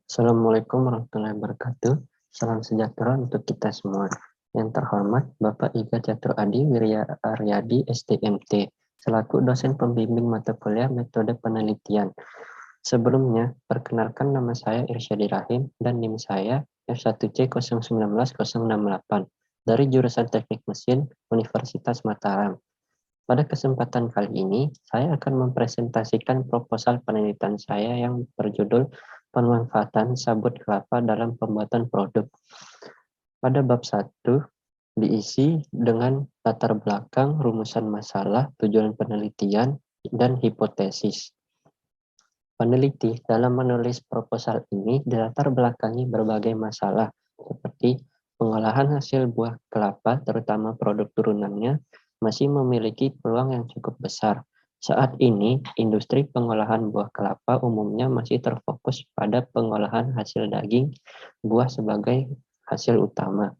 Assalamualaikum warahmatullahi wabarakatuh. Salam sejahtera untuk kita semua. Yang terhormat Bapak Iga Catur Adi Wirya Aryadi STMT, selaku dosen pembimbing mata kuliah metode penelitian. Sebelumnya, perkenalkan nama saya Irsyadi Rahim dan NIM saya F1C019068 dari jurusan Teknik Mesin Universitas Mataram. Pada kesempatan kali ini, saya akan mempresentasikan proposal penelitian saya yang berjudul Pemanfaatan sabut kelapa dalam pembuatan produk. Pada bab 1, diisi dengan latar belakang, rumusan masalah, tujuan penelitian, dan hipotesis. Peneliti dalam menulis proposal ini dilatar belakangi berbagai masalah, seperti pengolahan hasil buah kelapa, terutama produk turunannya, masih memiliki peluang yang cukup besar. Saat ini, industri pengolahan buah kelapa umumnya masih terfokus pada pengolahan hasil daging buah sebagai hasil utama.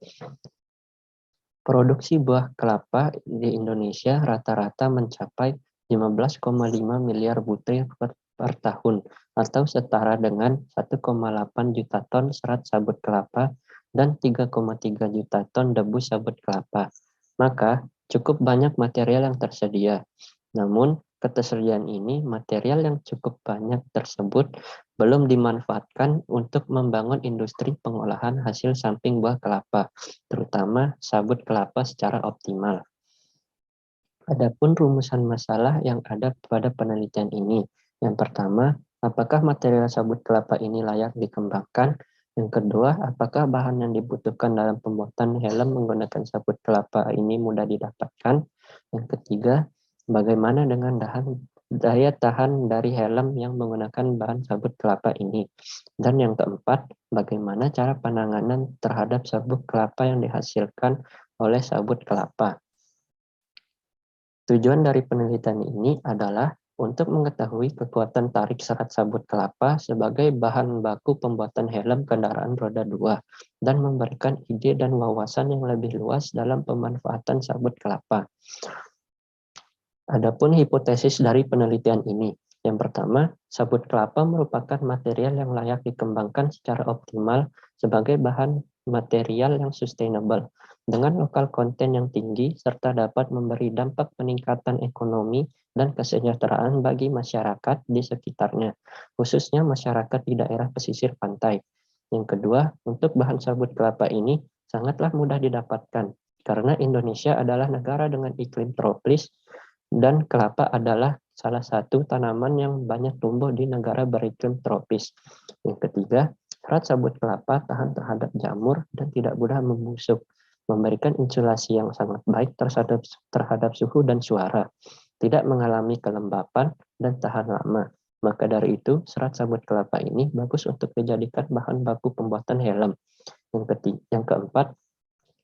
Produksi buah kelapa di Indonesia rata-rata mencapai 15,5 miliar butir per tahun, atau setara dengan 1,8 juta ton serat sabut kelapa dan 3,3 juta ton debu sabut kelapa. Maka, cukup banyak material yang tersedia. Namun, ketersediaan ini, material yang cukup banyak tersebut belum dimanfaatkan untuk membangun industri pengolahan hasil samping buah kelapa, terutama sabut kelapa secara optimal. Adapun rumusan masalah yang ada pada penelitian ini. Yang pertama, apakah material sabut kelapa ini layak dikembangkan? Yang kedua, apakah bahan yang dibutuhkan dalam pembuatan helm menggunakan sabut kelapa ini mudah didapatkan? Yang ketiga, bagaimana dengan daya tahan dari helm yang menggunakan bahan sabut kelapa ini? Dan yang keempat, bagaimana cara penanganan terhadap sabut kelapa yang dihasilkan oleh sabut kelapa? Tujuan dari penelitian ini adalah untuk mengetahui kekuatan tarik serat sabut kelapa sebagai bahan baku pembuatan helm kendaraan roda 2 dan memberikan ide dan wawasan yang lebih luas dalam pemanfaatan sabut kelapa. Adapun hipotesis dari penelitian ini. Yang pertama, sabut kelapa merupakan material yang layak dikembangkan secara optimal sebagai bahan material yang sustainable dengan lokal konten yang tinggi serta dapat memberi dampak peningkatan ekonomi dan kesejahteraan bagi masyarakat di sekitarnya, khususnya masyarakat di daerah pesisir pantai. Yang kedua, untuk bahan sabut kelapa ini sangatlah mudah didapatkan karena Indonesia adalah negara dengan iklim tropis dan kelapa adalah salah satu tanaman yang banyak tumbuh di negara beriklim tropis. Yang ketiga, serat sabut kelapa tahan terhadap jamur dan tidak mudah membusuk, memberikan insulasi yang sangat baik terhadap suhu dan suara, tidak mengalami kelembapan dan tahan lama. Maka dari itu, serat sabut kelapa ini bagus untuk dijadikan bahan baku pembuatan helm. Yang keempat,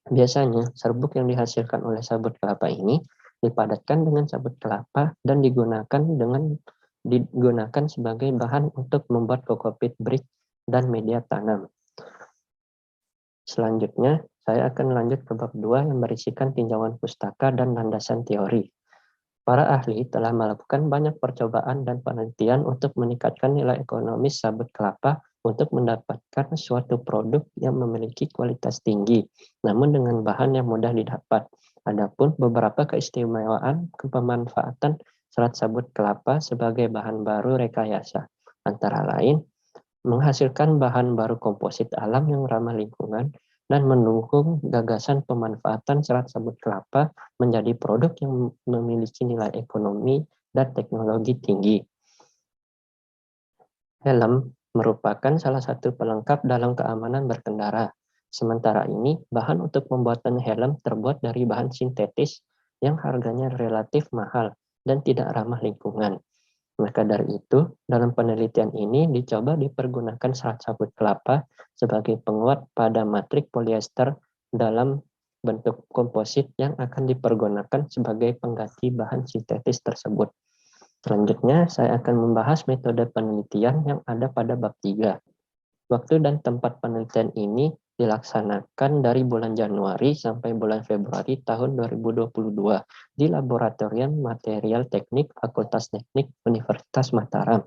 biasanya serbuk yang dihasilkan oleh sabut kelapa ini dipadatkan dengan sabut kelapa dan digunakan sebagai bahan untuk membuat kokopit brick dan media tanam. Selanjutnya, saya akan lanjut ke bab 2 yang berisikan tinjauan pustaka dan landasan teori. Para ahli telah melakukan banyak percobaan dan penelitian untuk meningkatkan nilai ekonomis sabut kelapa untuk mendapatkan suatu produk yang memiliki kualitas tinggi, namun dengan bahan yang mudah didapat. Adapun beberapa keistimewaan pemanfaatan serat sabut kelapa sebagai bahan baru rekayasa, antara lain menghasilkan bahan baru komposit alam yang ramah lingkungan, dan mendukung gagasan pemanfaatan serat sabut kelapa menjadi produk yang memiliki nilai ekonomi dan teknologi tinggi. Helm merupakan salah satu pelengkap dalam keamanan berkendara. Sementara ini, bahan untuk pembuatan helm terbuat dari bahan sintetis yang harganya relatif mahal dan tidak ramah lingkungan. Maka dari itu, dalam penelitian ini dicoba dipergunakan serat sabut kelapa sebagai penguat pada matrik polyester dalam bentuk komposit yang akan dipergunakan sebagai pengganti bahan sintetis tersebut. Selanjutnya, saya akan membahas metode penelitian yang ada pada bab 3. Waktu dan tempat penelitian ini dilaksanakan dari bulan Januari sampai bulan Februari tahun 2022 di Laboratorium Material Teknik Fakultas Teknik Universitas Mataram.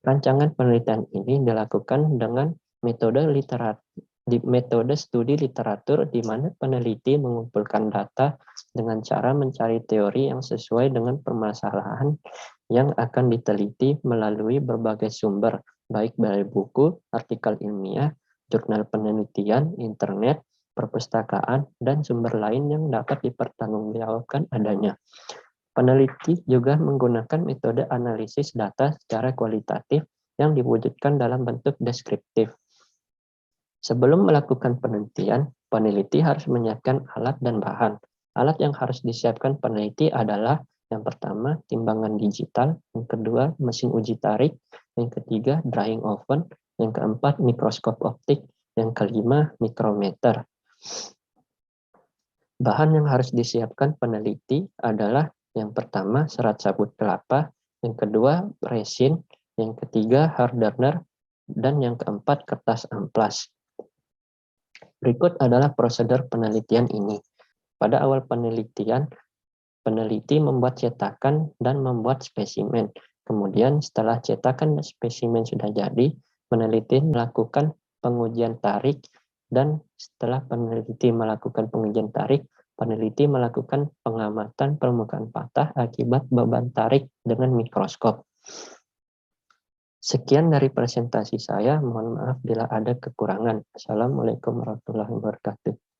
Rancangan penelitian ini dilakukan dengan metode studi literatur di mana peneliti mengumpulkan data dengan cara mencari teori yang sesuai dengan permasalahan yang akan diteliti melalui berbagai sumber, baik dari buku, artikel ilmiah, jurnal penelitian, internet, perpustakaan, dan sumber lain yang dapat dipertanggungjawabkan adanya. Peneliti juga menggunakan metode analisis data secara kualitatif yang diwujudkan dalam bentuk deskriptif. Sebelum melakukan penelitian, peneliti harus menyiapkan alat dan bahan. Alat yang harus disiapkan peneliti adalah yang pertama, timbangan digital, yang kedua, mesin uji tarik, yang ketiga, drying oven, yang keempat, mikroskop optik, yang kelima, mikrometer. Bahan yang harus disiapkan peneliti adalah yang pertama, serat sabut kelapa, yang kedua, resin, yang ketiga, hardener, dan yang keempat, kertas amplas. Berikut adalah prosedur penelitian ini. Pada awal penelitian, peneliti membuat cetakan dan membuat spesimen. Kemudian setelah cetakan dan spesimen sudah jadi, peneliti melakukan pengujian tarik, dan setelah peneliti melakukan pengujian tarik, peneliti melakukan pengamatan permukaan patah akibat beban tarik dengan mikroskop. Sekian dari presentasi saya, mohon maaf bila ada kekurangan. Assalamualaikum warahmatullahi wabarakatuh.